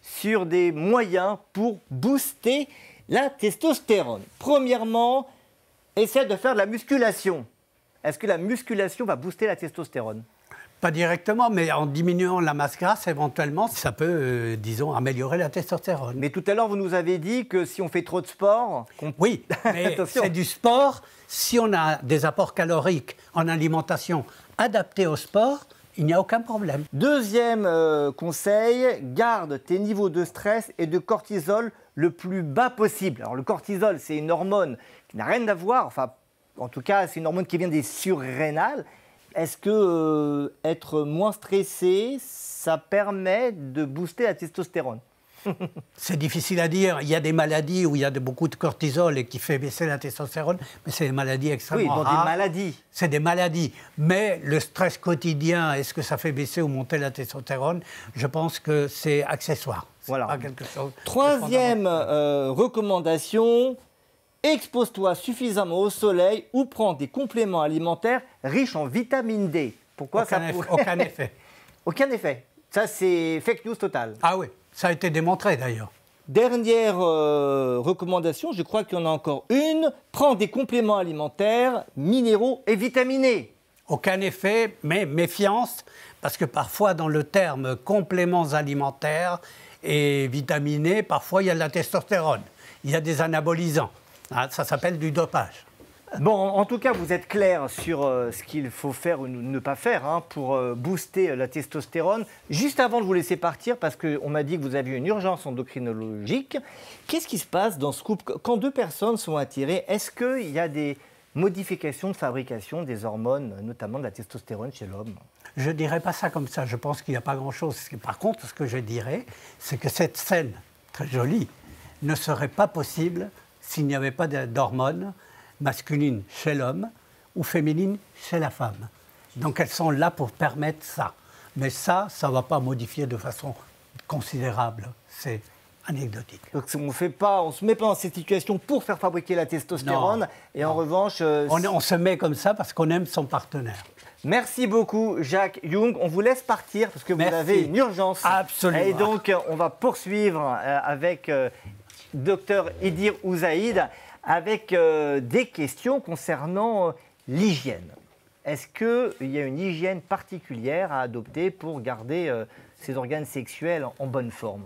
Speaker 1: sur des moyens pour booster la testostérone. Premièrement, essayez de faire de la musculation. Est-ce que la musculation va booster la testostérone ?
Speaker 3: Pas directement, mais en diminuant la masse grasse, éventuellement, ça peut, disons, améliorer la testostérone.
Speaker 1: Mais tout à l'heure, vous nous avez dit que si on fait trop de sport...
Speaker 3: Oui, mais c'est du sport. Si on a des apports caloriques en alimentation adaptés au sport, il n'y a aucun problème.
Speaker 1: Deuxième conseil, garde tes niveaux de stress et de cortisol le plus bas possible. Alors le cortisol, c'est une hormone qui n'a rien à voir, enfin, en tout cas, c'est une hormone qui vient des surrénales. Est-ce que être moins stressé, ça permet de booster la testostérone ?
Speaker 3: C'est difficile à dire. Il y a des maladies où il y a beaucoup de cortisol et qui fait baisser la testostérone, mais c'est des maladies extrêmement rares.
Speaker 1: Des maladies.
Speaker 3: C'est des maladies. Mais le stress quotidien, est-ce que ça fait baisser ou monter la testostérone? Je pense que c'est accessoire.
Speaker 1: Voilà.
Speaker 3: Pas quelque chose de
Speaker 1: Troisième recommandation, expose-toi suffisamment au soleil ou prends des compléments alimentaires riches en vitamine D. Pourquoi
Speaker 3: Aucun effet.
Speaker 1: Aucun effet. Ça, c'est fake news total.
Speaker 3: Ah oui, ça a été démontré d'ailleurs.
Speaker 1: Dernière recommandation, je crois qu'il y en a encore une. Prends des compléments alimentaires, minéraux et vitaminés.
Speaker 3: Aucun effet, mais méfiance, parce que parfois dans le terme compléments alimentaires et vitaminés, parfois il y a de la testostérone, il y a des anabolisants. Ah, ça s'appelle du dopage.
Speaker 1: Bon, en tout cas, vous êtes clair sur ce qu'il faut faire ou ne pas faire pour booster la testostérone. Juste avant de vous laisser partir, parce qu'on m'a dit que vous aviez une urgence endocrinologique, qu'est-ce qui se passe dans ce couple? Quand deux personnes sont attirées, est-ce qu'il y a des modifications de fabrication des hormones, notamment de la testostérone chez l'homme?
Speaker 3: Je ne dirais pas ça comme ça, je pense qu'il n'y a pas grand-chose. Par contre, ce que je dirais, c'est que cette scène, très jolie, ne serait pas possible s'il n'y avait pas d'hormones masculines chez l'homme ou féminines chez la femme. Donc elles sont là pour permettre ça. Mais ça ne va pas modifier de façon considérable. C'est anecdotique.
Speaker 1: Donc on ne se met pas dans cette situation pour faire fabriquer la testostérone.
Speaker 3: Non,
Speaker 1: et en revanche...
Speaker 3: on se met comme ça parce qu'on aime son partenaire.
Speaker 1: Merci beaucoup, Jacques Young. On vous laisse partir parce que vous
Speaker 3: Merci.
Speaker 1: avez une urgence.
Speaker 3: Absolument.
Speaker 1: Et donc, on va poursuivre avec Dr Idir Ouzaïd avec des questions concernant l'hygiène. Est-ce qu'il y a une hygiène particulière à adopter pour garder ses organes sexuels en bonne forme?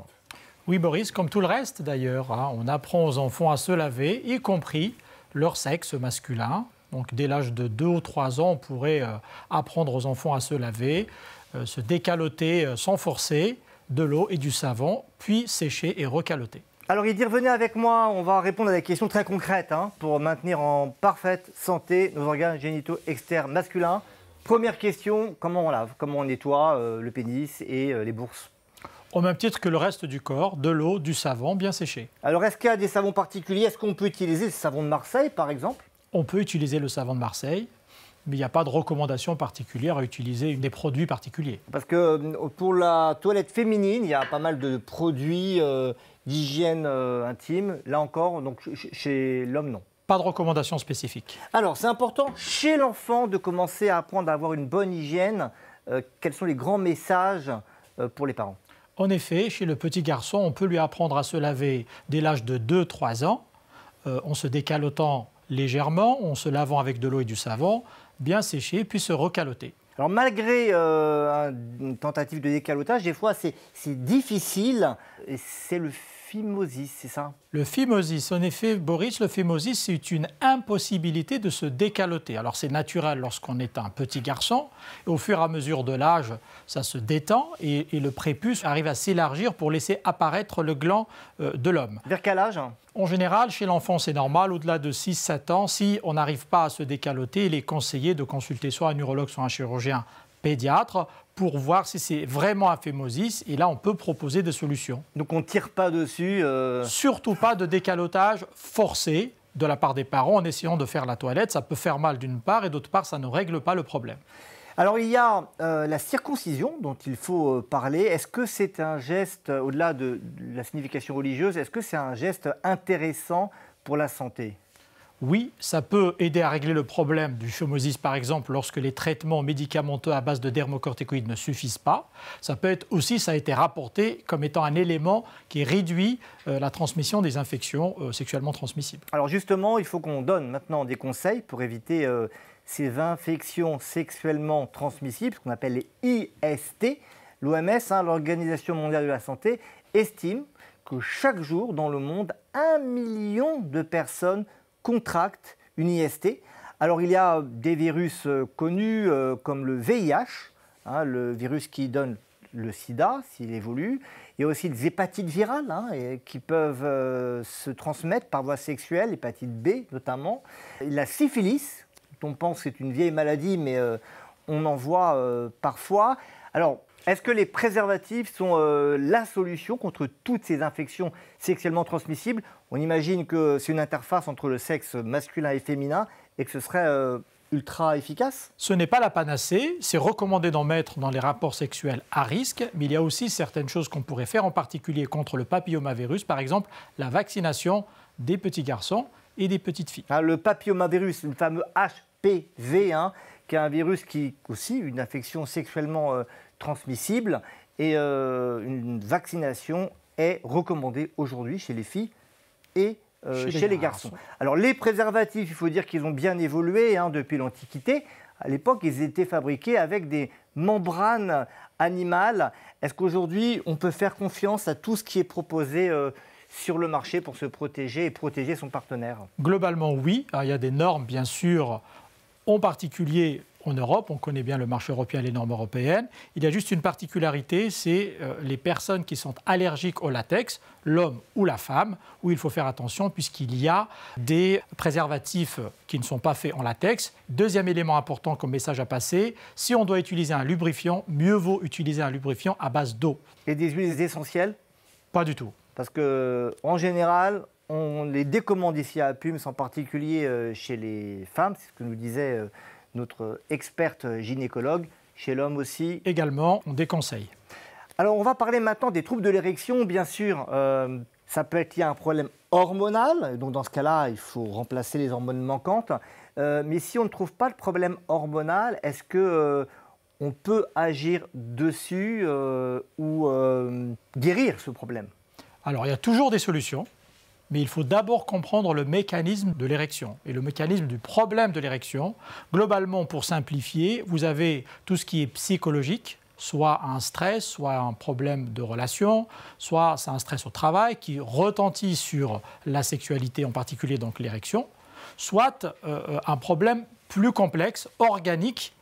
Speaker 2: Oui, Boris, comme tout le reste d'ailleurs, on apprend aux enfants à se laver, y compris leur sexe masculin. Donc dès l'âge de 2 ou 3 ans, on pourrait apprendre aux enfants à se laver, se décaloter sans forcer, de l'eau et du savon, puis sécher et recaloter.
Speaker 1: Alors Idir, venez avec moi, on va répondre à des questions très concrètes pour maintenir en parfaite santé nos organes génitaux externes masculins. Première question, comment on lave? Comment on nettoie le pénis et les bourses?
Speaker 2: Au même titre que le reste du corps, de l'eau, du savon bien séché.
Speaker 1: Alors est-ce qu'il y a des savons particuliers? Est-ce qu'on peut utiliser le savon de Marseille par exemple?
Speaker 2: On peut utiliser le savon de Marseille, mais il n'y a pas de recommandation particulière à utiliser des produits particuliers.
Speaker 1: Parce que pour la toilette féminine, il y a pas mal de produits d'hygiène intime. Là encore, donc chez l'homme, non.
Speaker 2: Pas de recommandation spécifique.
Speaker 1: Alors, c'est important chez l'enfant de commencer à apprendre à avoir une bonne hygiène. Quels sont les grands messages pour les parents?
Speaker 2: En effet, chez le petit garçon, on peut lui apprendre à se laver dès l'âge de 2-3 ans, en se décalotant légèrement, en se lavant avec de l'eau et du savon, bien séché, puis se recaloter.
Speaker 1: Alors malgré une tentative de décalotage, des fois c'est difficile, et c'est le phimosis, c'est ça?
Speaker 2: Le phimosis, en effet, Boris, le phimosis, c'est une impossibilité de se décaloter. Alors c'est naturel lorsqu'on est un petit garçon, et au fur et à mesure de l'âge, ça se détend, et le prépuce arrive à s'élargir pour laisser apparaître le gland de l'homme.
Speaker 1: Vers quel âge?
Speaker 2: En général, chez l'enfant, c'est normal. Au-delà de 6-7 ans, si on n'arrive pas à se décaloter, il est conseillé de consulter soit un urologue, soit un chirurgien pédiatre pour voir si c'est vraiment un phimosis. Et là, on peut proposer des solutions.
Speaker 1: Donc on ne tire pas dessus
Speaker 2: Surtout pas de décalotage forcé de la part des parents en essayant de faire la toilette. Ça peut faire mal d'une part et d'autre part, ça ne règle pas le problème.
Speaker 1: Alors il y a la circoncision dont il faut parler. Est-ce que c'est un geste, au-delà de la signification religieuse, est-ce que c'est un geste intéressant pour la santé?
Speaker 2: Oui, ça peut aider à régler le problème du phimosis, par exemple, lorsque les traitements médicamenteux à base de dermocorticoïdes ne suffisent pas. Ça peut être aussi, ça a été rapporté comme étant un élément qui réduit la transmission des infections sexuellement transmissibles. Alors
Speaker 1: justement, il faut qu'on donne maintenant des conseils pour éviter ces infections sexuellement transmissibles, ce qu'on appelle les IST. L'OMS, l'Organisation mondiale de la santé, estime que chaque jour dans le monde, 1 million de personnes contractent une IST. Alors il y a des virus connus comme le VIH, le virus qui donne le sida s'il évolue. Il y a aussi des hépatites virales qui peuvent se transmettre par voie sexuelle, l'hépatite B notamment. La syphilis, dont on pense que c'est une vieille maladie, mais on en voit parfois. Alors, est-ce que les préservatifs sont la solution contre toutes ces infections sexuellement transmissibles? On imagine que c'est une interface entre le sexe masculin et féminin et que ce serait ultra efficace?
Speaker 2: Ce n'est pas la panacée, c'est recommandé d'en mettre dans les rapports sexuels à risque, mais il y a aussi certaines choses qu'on pourrait faire, en particulier contre le papillomavirus, par exemple la vaccination des petits garçons et des petites filles.
Speaker 1: Le papillomavirus, le fameux HPV, qui est un virus qui aussi une infection sexuellement transmissible, et une vaccination est recommandée aujourd'hui chez les filles et chez les garçons. Alors les préservatifs, il faut dire qu'ils ont bien évolué depuis l'Antiquité. À l'époque, ils étaient fabriqués avec des membranes animales. Est-ce qu'aujourd'hui, on peut faire confiance à tout ce qui est proposé sur le marché pour se protéger et protéger son partenaire?
Speaker 2: Globalement, oui. Alors, il y a des normes, bien sûr, en particulier en Europe. On connaît bien le marché européen et les normes européennes. Il y a juste une particularité, c'est les personnes qui sont allergiques au latex, l'homme ou la femme, où il faut faire attention puisqu'il y a des préservatifs qui ne sont pas faits en latex. Deuxième élément important comme message à passer, si on doit utiliser un lubrifiant, mieux vaut utiliser un lubrifiant à base d'eau.
Speaker 1: Et des huiles essentielles?
Speaker 2: Pas du tout.
Speaker 1: Parce qu'en général, on les décommande ici à Pums, en particulier chez les femmes, c'est ce que nous disait notre experte gynécologue, chez l'homme aussi.
Speaker 2: Également, on déconseille.
Speaker 1: Alors, on va parler maintenant des troubles de l'érection. Bien sûr, ça peut être lié à un problème hormonal. Donc, dans ce cas-là, il faut remplacer les hormones manquantes. Mais si on ne trouve pas le problème hormonal, est-ce qu'on peut agir dessus ou guérir ce problème?
Speaker 2: Alors, il y a toujours des solutions. Mais il faut d'abord comprendre le mécanisme de l'érection et le mécanisme du problème de l'érection. Globalement, pour simplifier, vous avez tout ce qui est psychologique, soit un stress, soit un problème de relation, soit c'est un stress au travail qui retentit sur la sexualité, en particulier donc l'érection, soit un problème plus complexe, organique,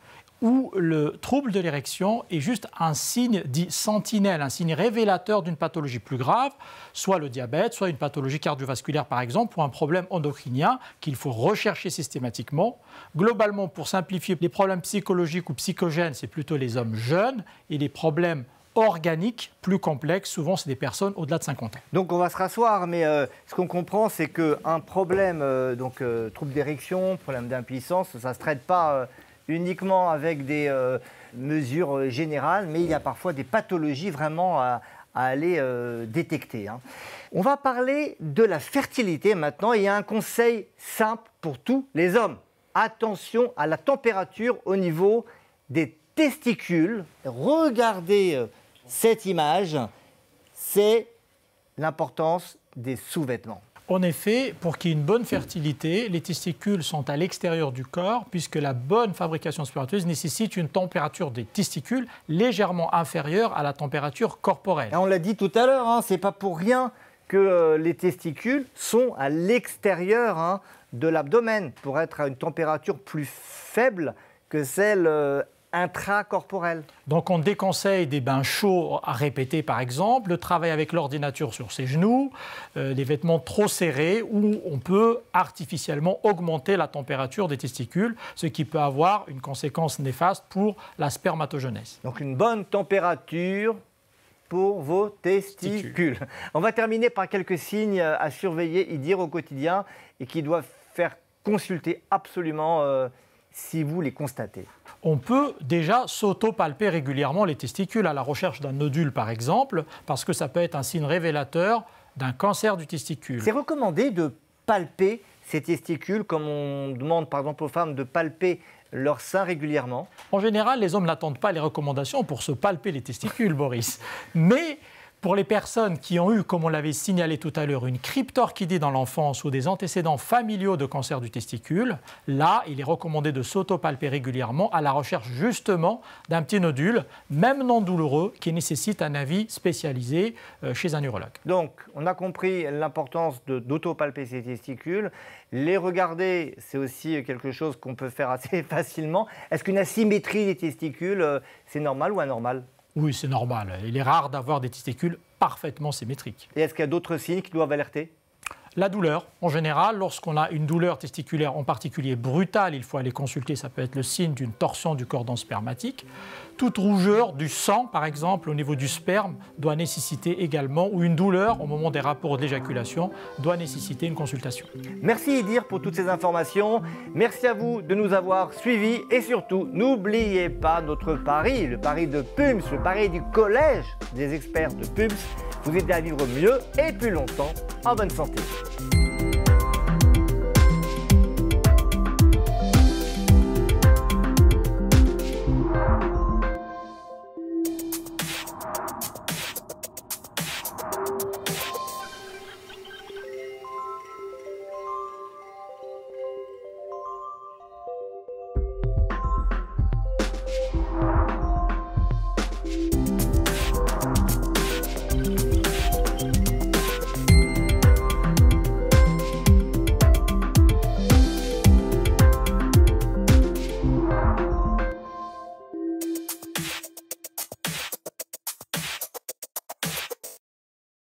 Speaker 2: où le trouble de l'érection est juste un signe dit sentinelle, un signe révélateur d'une pathologie plus grave, soit le diabète, soit une pathologie cardiovasculaire par exemple, ou un problème endocrinien qu'il faut rechercher systématiquement. Globalement, pour simplifier, les problèmes psychologiques ou psychogènes, c'est plutôt les hommes jeunes, et les problèmes organiques, plus complexes, souvent c'est des personnes au-delà de 50 ans.
Speaker 1: Donc on va se rasseoir, mais ce qu'on comprend, c'est qu'un problème, trouble d'érection, problème d'impuissance, ça ne se traite pas uniquement avec des mesures générales, mais il y a parfois des pathologies vraiment à aller détecter. On va parler de la fertilité maintenant. Il y a un conseil simple pour tous les hommes. Attention à la température au niveau des testicules. Regardez cette image, c'est l'importance des sous-vêtements.
Speaker 2: En effet, pour qu'il y ait une bonne fertilité, les testicules sont à l'extérieur du corps puisque la bonne fabrication spermatozoïde nécessite une température des testicules légèrement inférieure à la température corporelle.
Speaker 1: Et on l'a dit tout à l'heure, c'est pas pour rien que les testicules sont à l'extérieur de l'abdomen pour être à une température plus faible que celle intracorporelle.
Speaker 2: Donc on déconseille des bains chauds à répéter par exemple, le travail avec l'ordinateur sur ses genoux, des vêtements trop serrés où on peut artificiellement augmenter la température des testicules, ce qui peut avoir une conséquence néfaste pour la spermatogenèse.
Speaker 1: Donc une bonne température pour vos testicules. On va terminer par quelques signes à surveiller et dire au quotidien et qui doivent faire consulter absolument si vous les constatez.
Speaker 2: On peut déjà s'auto-palper régulièrement les testicules à la recherche d'un nodule, par exemple, parce que ça peut être un signe révélateur d'un cancer du testicule.
Speaker 1: C'est recommandé de palper ces testicules, comme on demande par exemple aux femmes de palper leur sein régulièrement.
Speaker 2: En général, les hommes n'attendent pas les recommandations pour se palper les testicules, Boris. Mais pour les personnes qui ont eu, comme on l'avait signalé tout à l'heure, une cryptorchidie dans l'enfance ou des antécédents familiaux de cancer du testicule, là, il est recommandé de s'auto-palper régulièrement à la recherche justement d'un petit nodule, même non douloureux, qui nécessite un avis spécialisé chez un urologue.
Speaker 1: Donc, on a compris l'importance d'auto-palper ses testicules. Les regarder, c'est aussi quelque chose qu'on peut faire assez facilement. Est-ce qu'une asymétrie des testicules, c'est normal ou anormal ?
Speaker 2: Oui, c'est normal. Il est rare d'avoir des testicules parfaitement symétriques.
Speaker 1: Et est-ce qu'il y a d'autres signes qui doivent alerter ?
Speaker 2: La douleur, en général, lorsqu'on a une douleur testiculaire en particulier brutale, il faut aller consulter, ça peut être le signe d'une torsion du cordon spermatique. Toute rougeur du sang, par exemple, au niveau du sperme, doit nécessiter également, ou une douleur au moment des rapports d'éjaculation, doit nécessiter une consultation.
Speaker 1: Merci Idir pour toutes ces informations. Merci à vous de nous avoir suivis et surtout, n'oubliez pas notre pari, le pari de PUMS, le pari du collège des experts de PUMS. Vous aider à vivre mieux et plus longtemps en bonne santé.